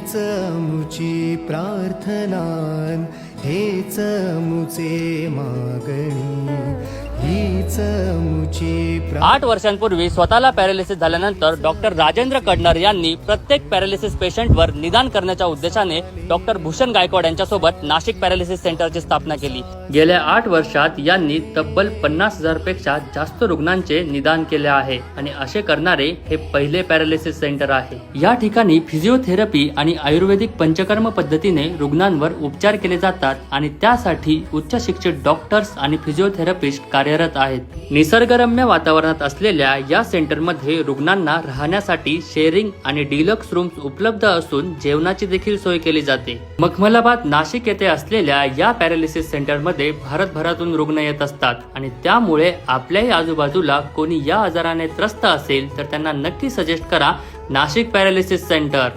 हीच मुची प्रार्थना, हेच मुचे मागणी, हीच मुची 8 वर्षांपूर्वी स्वतःला पॅरालिसिस झाल्यानंतर डॉक्टर राजेंद्र कडनर यांनी प्रत्येक पॅरालिसिस पेशंटवर निदान करण्याच्या उद्देशाने डॉक्टर भूषण गायकवाड यांच्यासोबत नाशिक पॅरालिसिस सेंटरची स्थापना केली। गेल्या 8 वर्षात यांनी तब्बल 50,000 पेक्षा जास्त रुग्णांचे निदान केले आहे आणि असे करणारे हे पहिले पॅरालिसिस सेंटर आहे। या ठिकाणी फिजिओथेरपी आणि आयुर्वेदिक पंचकर्म पद्धतीने रुग्णांवर उपचार केले जातात आणि त्यासाठी उच्च शिक्षित डॉक्टर्स आणि फिजिओथेरपिस्ट कार्यरत आहेत। निसर्गरम्य वातावरणात असलेल्या या सेंटरमध्ये रुग्णांना राहण्यासाठी शेअरिंग आणि डिलक्स रूम्स उपलब्ध असून जेवणाची देखील सोय केली जाते। मखमलाबाद नाशिक येथे असलेल्या या पॅरालिसिस सेंटरमध्ये भारतभरातून रुग्ण येत असतात आणि त्यामुळे आपल्याही आजूबाजूला कोणी या आजाराने त्रस्त असेल तर त्यांना नक्की सजेस्ट करा नाशिक पॅरालिसिस सेंटर।